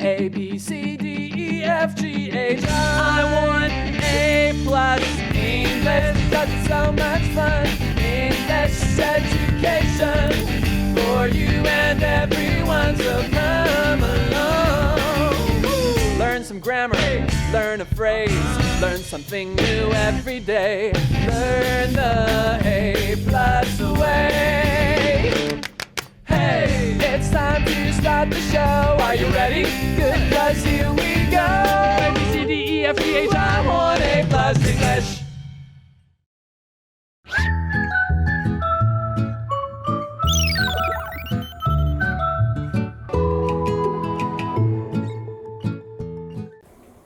A, B, C, D, E, F, G, H, I want A+ English, 'cause it's so much fun. English education for you and everyone, so come along. Learn some grammar, learn a phrase, learn something new every day. Learn the A+ way. Hey, it's time to start the show. Are you ready? Good, 'cause here we go. A, B, C, D, E, F, G, H, I want A+ English.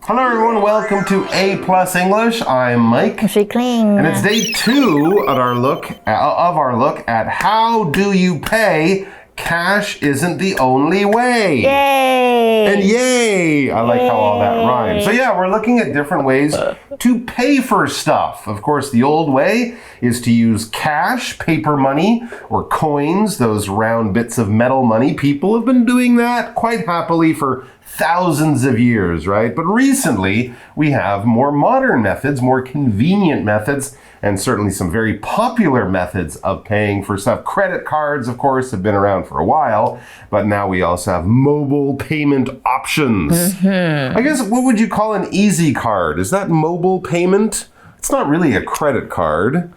Hello everyone, welcome to A+ English. I'm Mike. 我是 Clean. And it's day 2 of our look at how do you pay? Cash isn't the only way. Yay! And yay! I like how all that rhymes. So yeah, we're looking at different ways to pay for stuff. Of course, the old way is to use cash, paper money, or coins, those round bits of metal money. People have been doing that quite happily for thousands of years, right? But recently, we have more modern methods, more convenient methods, and certainly some very popular methods of paying for stuff. Credit cards, of course, have been around for a while, but now we also have mobile payment options. I guess, what would you call an easy card? Is that mobile payment? It's not really a credit card,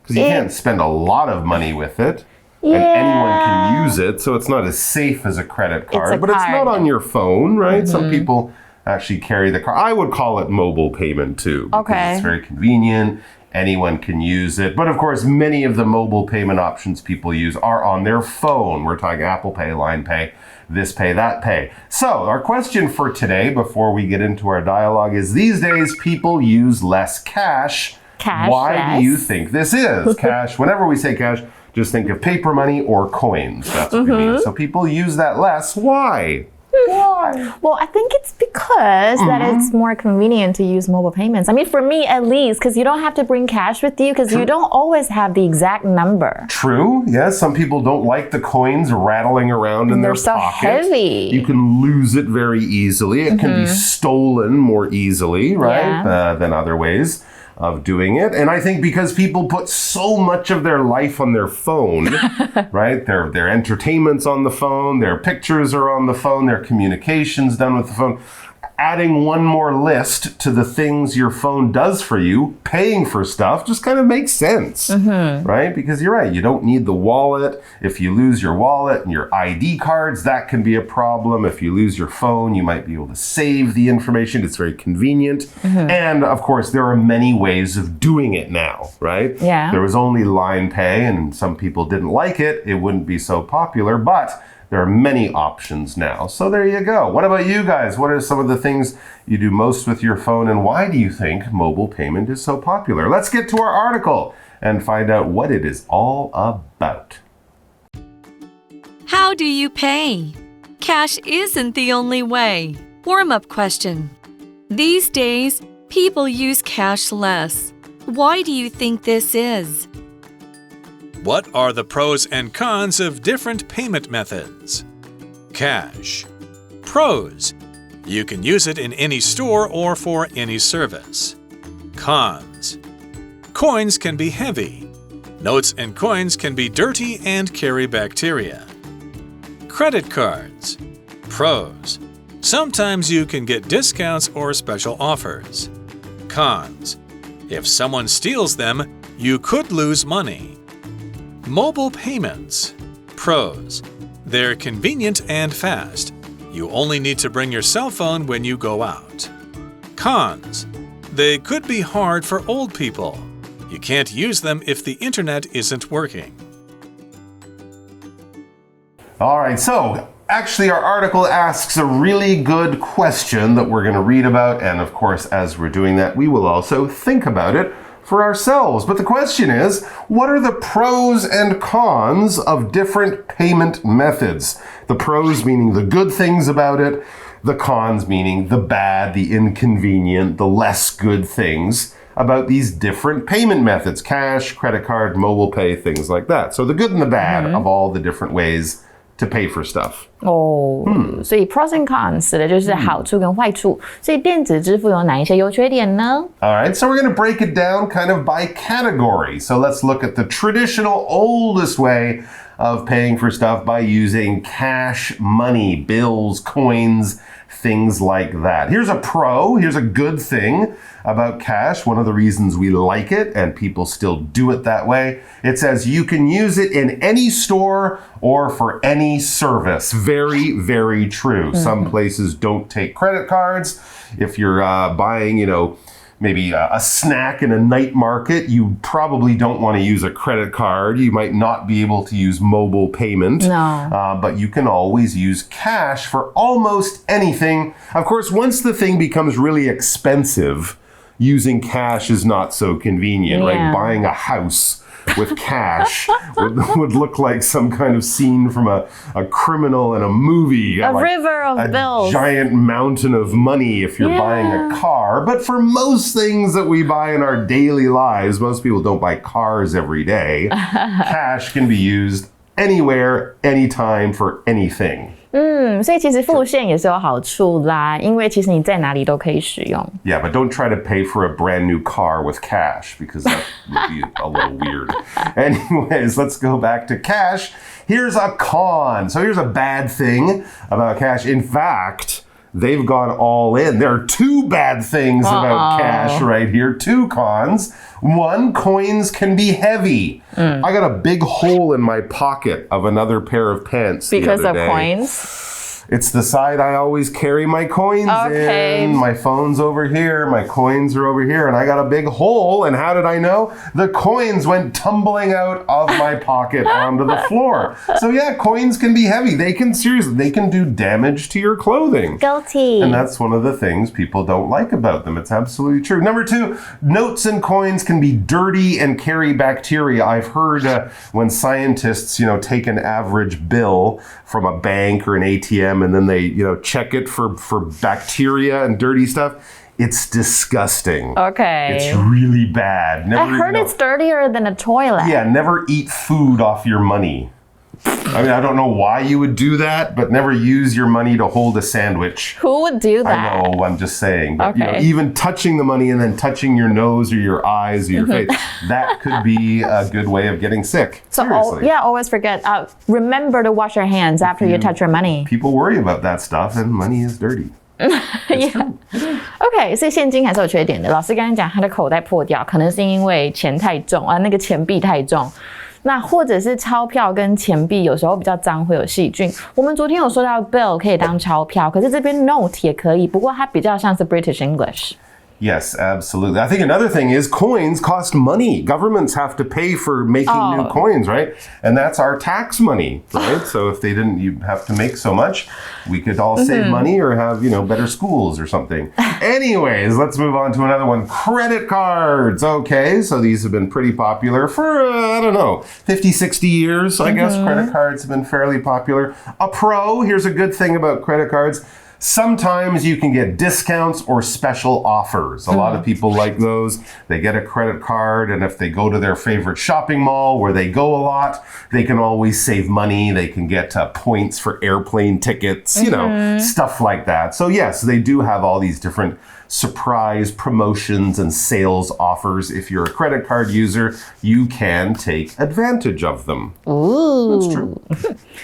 because you can't spend a lot of money with it. And anyone can use it, so it's not as safe as a credit card. But it's not on your phone, right? Some people actually carry the card. I would call it mobile payment too, because it's very convenient. Anyone can use it. But of course, many of the mobile payment options people use are on their phone. We're talking Apple Pay, Line Pay, this pay, that pay. So our question for today, before we get into our dialogue, is these days people use less cash. Why do you think this is? Cash, whenever we say cash, just think of paper money or coins. That's what we mean. So people use that less. Why? Why? Well, I think it's because that it's more convenient to use mobile payments. I mean, for me at least, because you don't have to bring cash with you, because you don't always have the exact number. True. Yes, some people don't like the coins rattling around in their pocket. They're so heavy. You can lose it very easily. It can be stolen more easily, right, than other ways of doing it. And I think because people put so much of their life on their phone, right? Their entertainment's on the phone, their pictures are on the phone, their communication's done with the phone. Adding one more list to the things your phone does for you, paying for stuff, just kind of makes sense, right? Because you're right, you don't need the wallet. If you lose your wallet and your ID cards, that can be a problem. If you lose your phone, you might be able to save the information. It's very convenient. And of course, there are many ways of doing it now, right? Yeah. There was only Line Pay, and some people didn't like it. It wouldn't be so popular, but there are many options now. So there you go. What about you guys? What are some of the things you do most with your phone, and why do you think mobile payment is so popular? Let's get to our article and find out what it is all about. How do you pay? Cash isn't the only way. Warm-up question. These days, people use cash less. Why do you think this is? What are the pros and cons of different payment methods? Cash. Pros. You can use it in any store or for any service. Cons. Coins can be heavy. Notes and coins can be dirty and carry bacteria. Credit cards. Pros. Sometimes you can get discounts or special offers. Cons. If someone steals them, you could lose money. Mobile payments. Pros. They're convenient and fast. You only need to bring your cell phone when you go out. Cons. They could be hard for old people. You can't use them if the internet isn't working. All right, so actually our article asks a really good question that we're going to read about. And of course, as we're doing that, we will also think about it for ourselves. But the question is, what are the pros and cons of different payment methods? The pros meaning the good things about it, the cons meaning the bad, the inconvenient, the less good things about these different payment methods: cash, credit card, mobile pay, things like that. So the good and the bad of all the different ways to pay for stuff. 所以 pros and cons 指的就是好处跟坏处。所以电子支付有哪一些优缺点呢？ All right, so we're going to break it down kind of by category. So let's look at the traditional oldest way of paying for stuff by using cash money, bills, coins, things like that. Here's a pro, here's a good thing about cash. One of the reasons we like it and people still do it that way. It says you can use it in any store or for any service. Very, very true. Some places don't take credit cards. If you're buying, maybe a snack in a night market, you probably don't want to use a credit card. You might not be able to use mobile payment. No. But you can always use cash for almost anything. Of course, once the thing becomes really expensive, using cash is not so convenient, right? Buying a house with cash would look like some kind of scene from a criminal in a movie. A river of bills. A giant mountain of money if you're buying a car. But for most things that we buy in our daily lives, most people don't buy cars every day. Cash can be used anywhere, anytime, for anything. 所以其实付现也是有好处啦，因为其实你在哪里都可以使用。Yeah, but don't try to pay for a brand new car with cash because that would be a little weird. Anyways, let's go back to cash. Here's a con. So here's a bad thing about cash. In fact, they've gone all in. There are two bad things about cash right here. Two cons. One, coins can be heavy. I got a big hole in my pocket of another pair of pants because the other of day. coins? It's the side I always carry my coins in. My phone's over here. My coins are over here. And I got a big hole. And how did I know? The coins went tumbling out of my pocket onto the floor. So yeah, coins can be heavy. They can do damage to your clothing. Guilty. And that's one of the things people don't like about them. It's absolutely true. Number two, notes and coins can be dirty and carry bacteria. I've heard when scientists, take an average bill from a bank or an ATM and then they, check it for bacteria and dirty stuff. It's disgusting. Okay. It's really bad. I heard it's dirtier than a toilet. Yeah, never eat food off your money. I mean, I don't know why you would do that, but never use your money to hold a sandwich. Who would do that? I know, I'm just saying. But, Okay. Even touching the money and then touching your nose or your eyes or your face, that could be a good way of getting sick. So, Seriously. always forget. Remember to wash your hands after you touch your money. People worry about that stuff, and money is dirty. OK， 所以现金还是有缺点的。老师刚刚讲他的口袋破掉，可能是因为钱太重啊，那个钱币太重。那或者是钞票跟钱币有时候比较脏，会有细菌。我们昨天有说到 bill 可以当钞票，可是这边 note 也可以，不过它比较像是 British English。Yes, absolutely. I think another thing is coins cost money. Governments have to pay for making new coins, right? And that's our tax money, right? So if they didn't, you have to make so much, we could all save money or have, better schools or something. Anyways, let's move on to another one. Credit cards. Okay, so these have been pretty popular for, 50, 60 years, I guess. Credit cards have been fairly popular. A pro, here's a good thing about credit cards. Sometimes you can get discounts or special offers. A lot of people like those. They get a credit card, and if they go to their favorite shopping mall where they go a lot, they can always save money. They can get points for airplane tickets, stuff like that. So yes, they do have all these different surprise promotions and sales offers. If you're a credit card user, you can take advantage of them. That's true.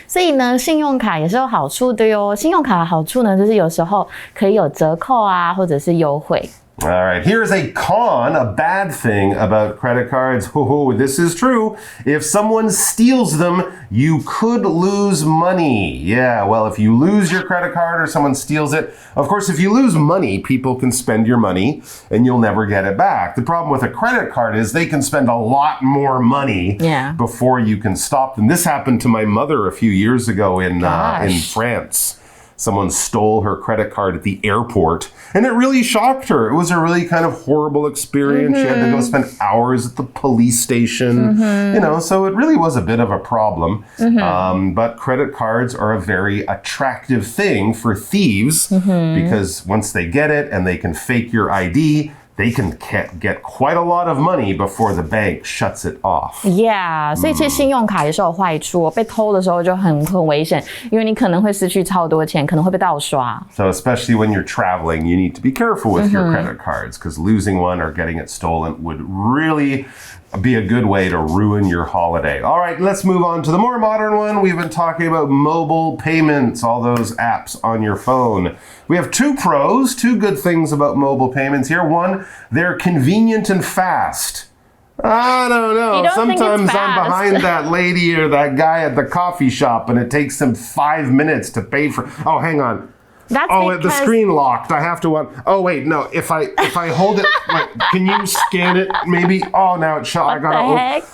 所以呢，信用卡也是有好处的哟。信用卡的好处呢，就是有时候可以有折扣啊，或者是优惠。All right, here's a con, a bad thing about credit cards. Oh, this is true. If someone steals them, you could lose money. Yeah, well, if you lose your credit card or someone steals it, of course, if you lose money, people can spend your money and you'll never get it back. The problem with a credit card is they can spend a lot more money before you can stop them. This happened to my mother a few years ago in France. Someone stole her credit card at the airport, and it really shocked her. It was a really kind of horrible experience. She had to go spend hours at the police station, so it really was a bit of a problem. But credit cards are a very attractive thing for thieves because once they get it and they can fake your ID, they can get quite a lot of money before the bank shuts it off. Yeah， 所以其实信用卡也是有坏处，被偷的时候就很危险，因为你可能会失去超多钱，可能会被盗刷。So especially when you're traveling, you need to be careful with your credit cards because losing one or getting it stolen would really be a good way to ruin your holiday. All right, let's move on to the more modern one. We've been talking about mobile payments, all those apps on your phone. We have two pros, two good things about mobile payments here. One, they're convenient and fast. I don't know. Sometimes I'm behind that lady or that guy at the coffee shop and it takes them 5 minutes to pay for. Oh, hang on. That's the screen locked. I have to. Oh wait, no. If I hold it, wait, can you scan it? Maybe. Oh, now it's shut. I gotta. What the heck?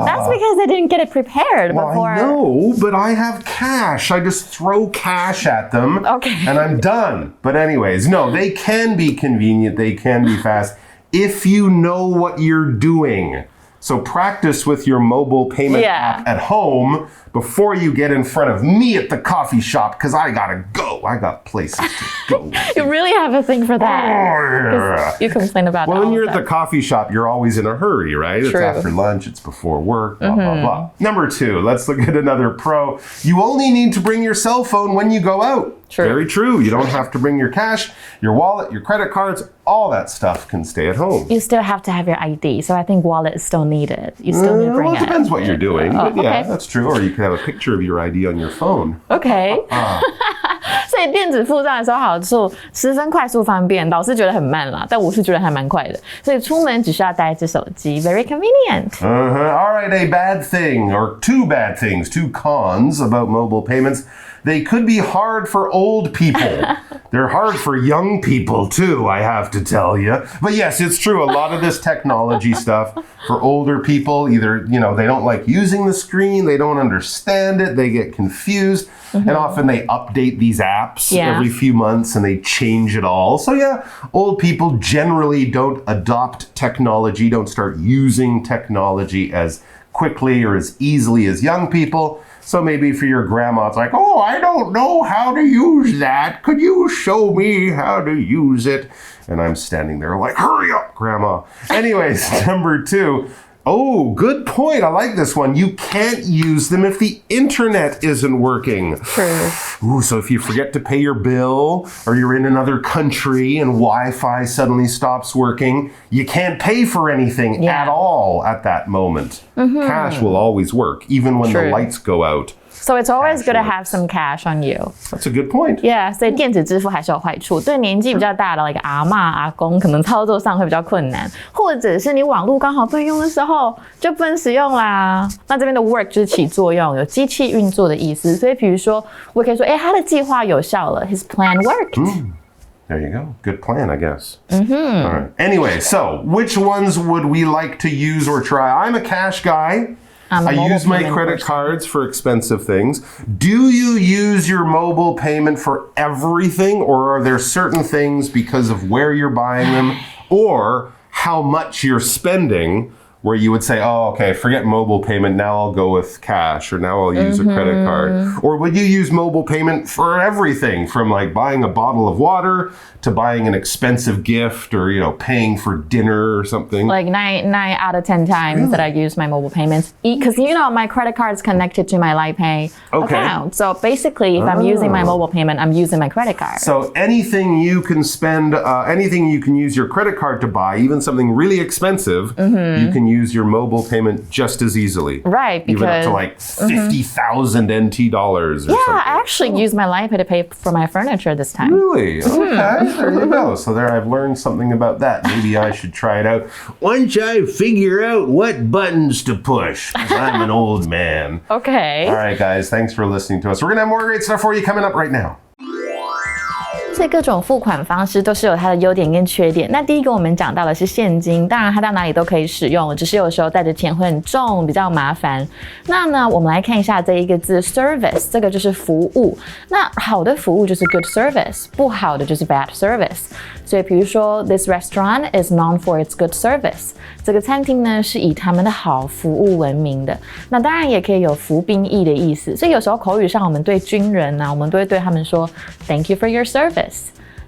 That's because they didn't get it prepared before. I know, but I have cash. I just throw cash at them, and I'm done. But anyways, no, they can be convenient. They can be fast if you know what you're doing. So practice with your mobile payment app at home before you get in front of me at the coffee shop because I gotta go. I got places to go. You really have a thing for that. Oh, yeah. You complain about it. Well, when you're at the coffee shop, you're always in a hurry, right? True. It's after lunch, it's before work, blah, blah, blah. Number 2, let's look at another pro. You only need to bring your cell phone when you go out. True. Very true. You don't have to bring your cash, your wallet, your credit cards. All that stuff can stay at home. You still have to have your ID, so I think wallet is still needed. You still need to bring it depends what you're doing, but yeah, okay. That's true. Or you could have a picture of your ID on your phone. Okay. 所以电子付账的时候好处十分快速方便，老师觉得很慢啦，但我是觉得还蛮快的。所以出门只需要带一只手机 ，very convenient. All right, a bad thing or two bad things, two cons about mobile payments. They could be hard for old people. They're hard for young people too, I have to tell you. But yes, it's true. A lot of this technology stuff for older people, either, they don't like using the screen, they don't understand it, they get confused, and often they update these apps every few months and they change it all. So yeah, old people generally don't adopt technology, don't start using technology as quickly or as easily as young people. So maybe for your grandma, it's like, oh, I don't know how to use that. Could you show me how to use it? And I'm standing there like, hurry up, Grandma. Anyways, number 2. Oh, good point. I like this one. You can't use them if the internet isn't working. True. Ooh, so if you forget to pay your bill or you're in another country and Wi-Fi suddenly stops working, you can't pay for anything at all at that moment. Cash will always work, even when the lights go out. So it's always good to have some cash on you. That's a good point. Yeah, 所以电子支付还是有坏处，对年纪比较大的一个阿嬷、阿公，可能操作上会比较困难，或者是你网络刚好不能用的时候，就不能使用啦。那这边的 work 就是起作用，有机器运作的意思。所以比如说，我可以说，他的计划有效了 ，his plan worked. There you go. Good plan, I guess. All right. Anyway, so which ones would we like to use or try? I'm a cash guy. I use my credit cards for expensive things. Do you use your mobile payment for everything, or are there certain things because of where you're buying them or how much you're spending where you would say, oh, okay, forget mobile payment, now I'll go with cash, or now I'll use a credit card? Or would you use mobile payment for everything, from like buying a bottle of water to buying an expensive gift, or, paying for dinner or something? Like 9 out of 10 times that I use my mobile payments. Because, my credit card is connected to my LifePay account. So basically, if I'm using my mobile payment, I'm using my credit card. So anything you can spend, anything you can use your credit card to buy, even something really expensive, you can use your mobile payment just as easily. Right, because... Even up to like 50,000 NT dollars or something. Yeah, I actually used my LifePay to pay for my furniture this time. Really? Okay, there you go. So there I've learned something about that. Maybe I should try it out once I figure out what buttons to push, because I'm an old man. Okay. All right, guys, thanks for listening to us. We're going to have more great stuff for you coming up right now. 所以各种付款方式都是有它的优点跟缺点。那第一个我们讲到的是现金，当然它到哪里都可以使用，只是有时候带着钱会很重，比较麻烦。那呢，我们来看一下这一个字 service， 这个就是服务。那好的服务就是 good service， 不好的就是 bad service。所以比如说 this restaurant is known for its good service， 这个餐厅呢是以他们的好服务闻名的。那当然也可以有服兵役的意思，所以有时候口语上我们对军人啊，我们都会对他们说 thank you for your service。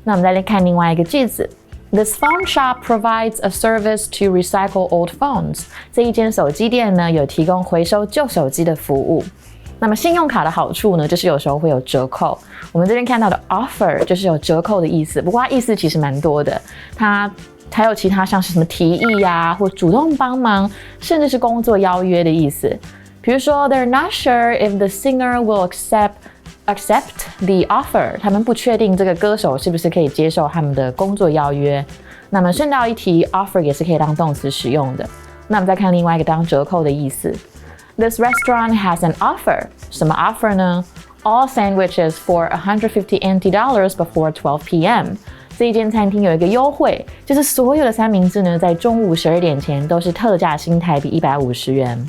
那我们再来看另外一个句子 This phone shop provides a service to recycle old phones. 这一间手机店呢，有提供回收旧手机的服务。那么信用卡的好处呢，就是有时候会有折扣。我们这边看到的 offer 就是有折扣的意思，不过它意思其实蛮多的。它还有其他像是什么提议呀，或主动帮忙，甚至是工作邀约的意思。比如说 ，They're not sure if the singer will accept the offer. 他们不确定这个歌手是不是可以接受他们的工作邀约。那么顺道一提 ，offer 也是可以当动词使用的。那我们再看另外一个当折扣的意思。This restaurant has an offer. 什么 offer 呢？ All sandwiches for $150 NT before 12 p.m. 这一间餐厅有一个优惠，就是所有的三明治呢，在中午12点前都是特价新台币150元。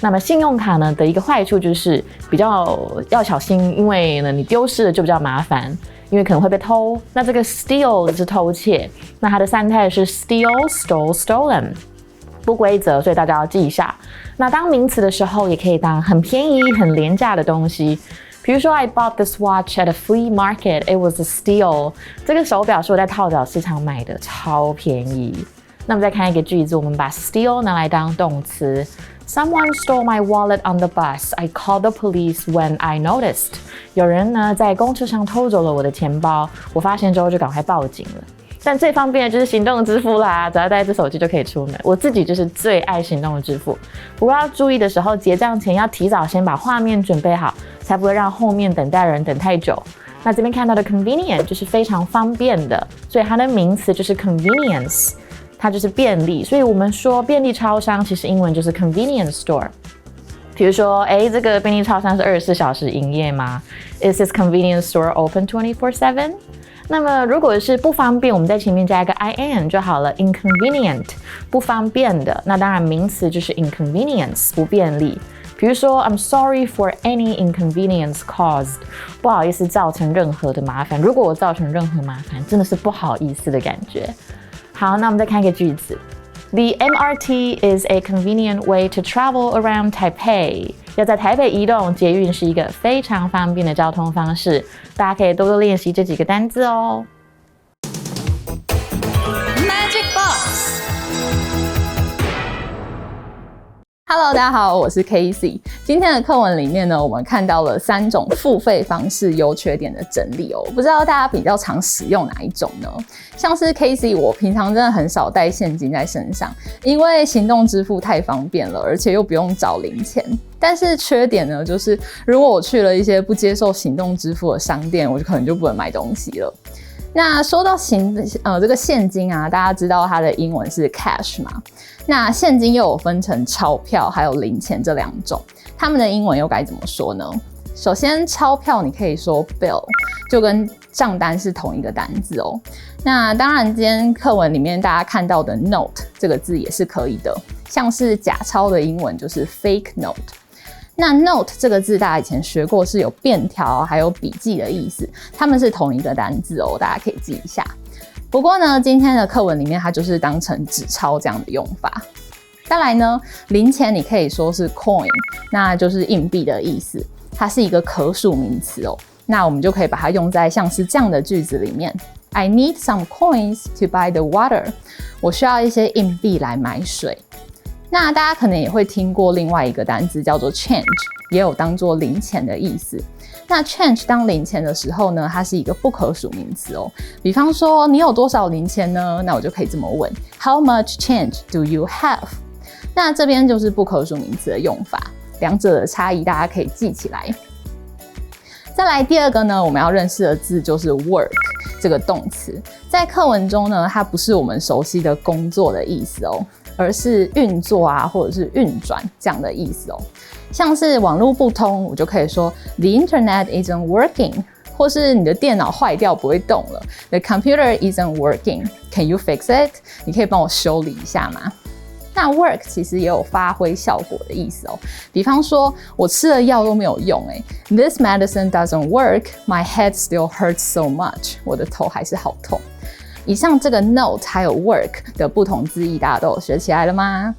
那么信用卡呢的一个坏处就是比较要小心，因为呢你丢失了就比较麻烦，因为可能会被偷。那这个 steal 是偷窃，那它的三态是 steal、stole、stolen。不规则，所以大家要记一下。那当名词的时候，也可以当很便宜、很廉价的东西。比如说 I bought this watch at a flea market. It was a steal. 这个手表是我在套角市场买的，超便宜。那我们再看一个句子，我们把 steal 拿来当动词。Someone stole my wallet on the bus. I called the police when I noticed. 有人呢在公车上偷走了我的钱包，我发现之后就赶快报警了。但最方便的就是行动支付啦，只要带一只手机就可以出门。我自己就是最爱行动的支付，不过要注意的时候，结账前要提早先把画面准备好，才不会让后面等待人等太久。那这边看到的 convenient 就是非常方便的，所以它的名词就是 convenience， 它就是便利。所以我们说便利超商，其实英文就是 convenience store。比如说，这个便利超商是24小时营业吗？ Is this convenience store open 24/7？那么如果是不方便，我们在前面加一个 in 就好了 ，inconvenient 不方便的。那当然名词就是 inconvenience 不便利。比如说 I'm sorry for any inconvenience caused， 不好意思造成任何的麻烦。如果我造成任何麻烦，真的是不好意思的感觉。好，那我们再看一个句子。The MRT is a convenient way to travel around Taipei. 要在台北移动，捷运是一个非常方便的交通方式。大家可以多多练习这几个单字哦。Magic Box。Hello， 大家好，我是 Casey。今天的课文里面呢，我们看到了3种付费方式优缺点的整理哦。不知道大家比较常使用哪一种呢？像是 Casey， 我平常真的很少带现金在身上，因为行动支付太方便了，而且又不用找零钱。但是缺点呢，就是如果我去了一些不接受行动支付的商店，我就可能就不能买东西了。那说到这个现金啊，大家知道它的英文是 cash 嘛？那现金又有分成钞票还有零钱这2种，它们的英文又该怎么说呢？首先，钞票你可以说 bill， 就跟账单是同一个单字哦。那当然，今天课文里面大家看到的 note 这个字也是可以的，像是假钞的英文就是 fake note。那 note 这个字大家以前学过，是有便条还有笔记的意思，它们是同一个单字哦，大家可以记一下。不过呢，今天的课文里面它就是当成纸钞这样的用法。再来呢，零钱你可以说是 coin， 那就是硬币的意思，它是一个可数名词哦。那我们就可以把它用在像是这样的句子里面 I need some coins to buy the water， 我需要一些硬币来买水。那大家可能也会听过另外一个单字叫做 change， 也有当作零钱的意思。那 change 当零钱的时候呢，它是一个不可数名词哦。比方说，你有多少零钱呢？那我就可以这么问 How much change do you have？ 那这边就是不可数名词的用法，两者的差异大家可以记起来。再来第二个呢，我们要认识的字就是 work 这个动词。在课文中呢，它不是我们熟悉的工作的意思哦，而是运作啊，或者是运转这样的意思哦。像是网络不通，我就可以说 The internet isn't working， 或是你的电脑坏掉不会动了 The computer isn't working， Can you fix it？ 你可以帮我修理一下吗？那 work 其实也有发挥效果的意思哦。比方说，我吃了药都没有用This medicine doesn't work, my head still hurts so much， 我的头还是好痛。以上这个 note 还有 work 的不同字义，大家都有学起来了吗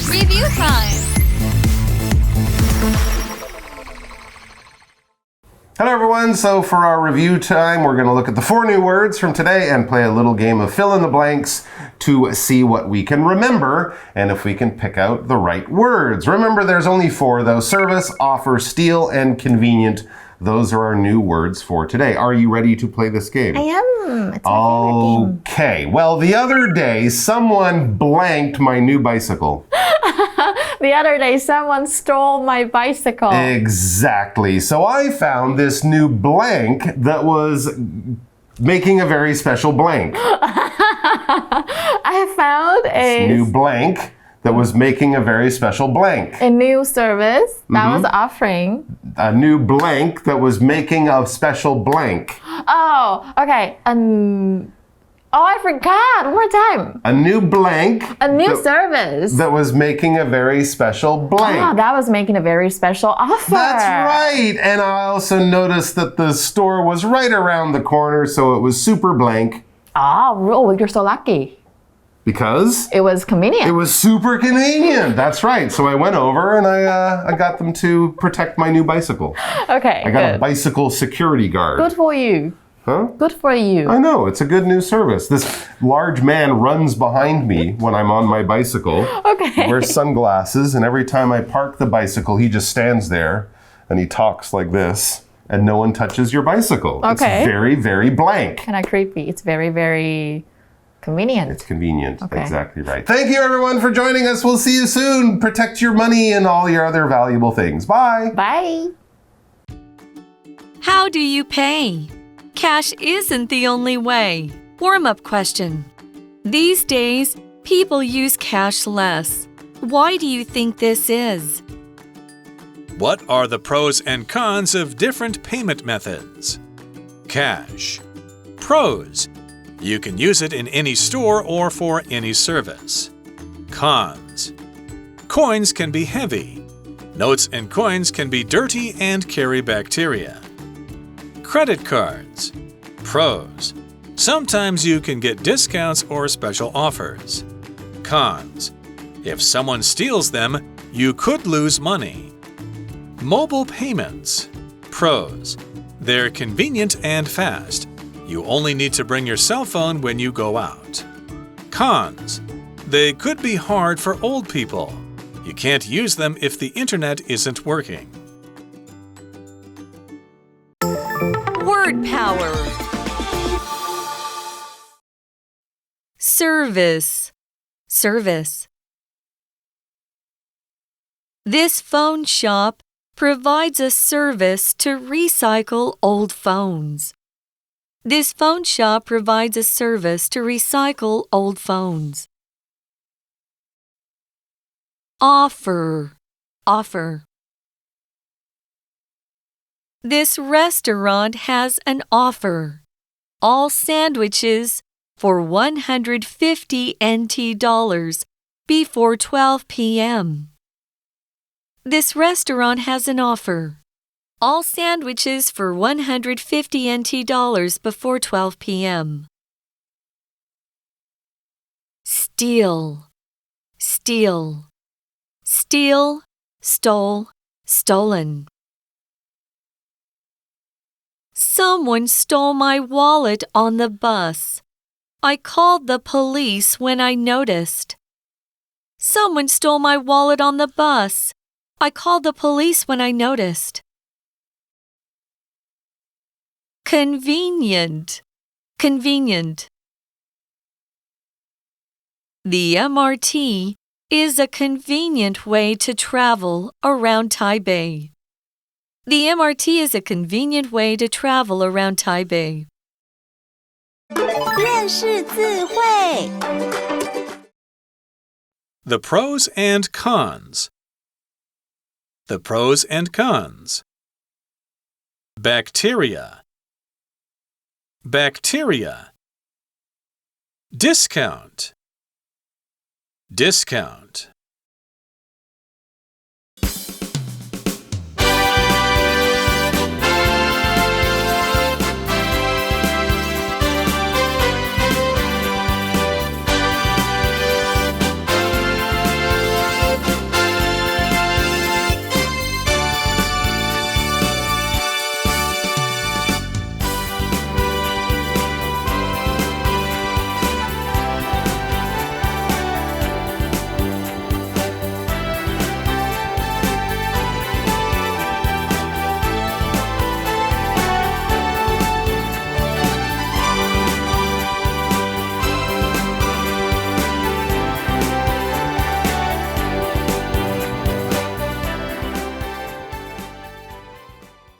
Review time. Hello everyone, so for our review time, we're going to look at the 4 new words from today and play a little game of fill in the blanks to see what we can remember and if we can pick out the right words. Remember, there's only 4 though: service, offer, steal, and convenient. Those are our new words for today. Are you ready to play this game? I am. It's my favorite game. Okay, well, the other day, someone blanked my new bicycle. The other day, someone stole my bicycle. Exactly. So I found this new blank that was making a very special blank. I found This new blank that was making a very special blank. a new service that was offering. A new blank that was making a special blank. Oh, okay. Oh, I forgot. One more time. A new blank. A new service. That was making a very special blank. Oh, that was making a very special offer. That's right. And I also noticed that the store was right around the corner, so it was super blank. Oh, you're so lucky. Because? It was convenient. It was super convenient. That's right. So I went over and I got them to protect my new bicycle. Okay, I got good. a bicycle security guard. Good for you. Huh? Good for you. I know. It's a good new service. This large man runs behind me when I'm on my bicycle. Okay. Wears sunglasses, and every time I park the bicycle, he just stands there and he talks like this, and no one touches your bicycle. Okay. It's very, very blank. Kind of creepy. It's very, very convenient. It's convenient. Okay. Exactly right. Thank you, everyone, for joining us. We'll see you soon. Protect your money and all your other valuable things. Bye. Bye. How do you pay? Cash isn't the only way. Warm-up question. These days, people use cash less. Why do you think this is? What are the pros and cons of different payment methods? Cash. Pros. You can use it in any store or for any service. Cons. Coins can be heavy. Notes and coins can be dirty and carry bacteria. Credit cards. Pros. Sometimes you can get discounts or special offers. Cons. If someone steals them, you could lose money. Mobile payments. Pros. They're convenient and fast. You only need to bring your cell phone when you go out. Cons. They could be hard for old people. You can't use them if the internet isn't working. Word power. Service. Service. This phone shop provides a service to recycle old phones. This phone shop provides a service to recycle old phones. Offer. Offer. This restaurant has an offer. All sandwiches for 150 NT dollars before 12 p.m. This restaurant has an offer. All sandwiches for 150 NT dollars before 12 p.m. Steal. Steal. Steal, stole, stolen. Someone stole my wallet on the bus. I called the police when I noticed. Someone stole my wallet on the bus. I called the police when I noticed. Convenient. Convenient. The MRT is a convenient way to travel around Taipei. The MRT is a convenient way to travel around Taipei. 认识字汇 The pros and cons. The pros and cons. Bacteria. Bacteria. Discount. Discount.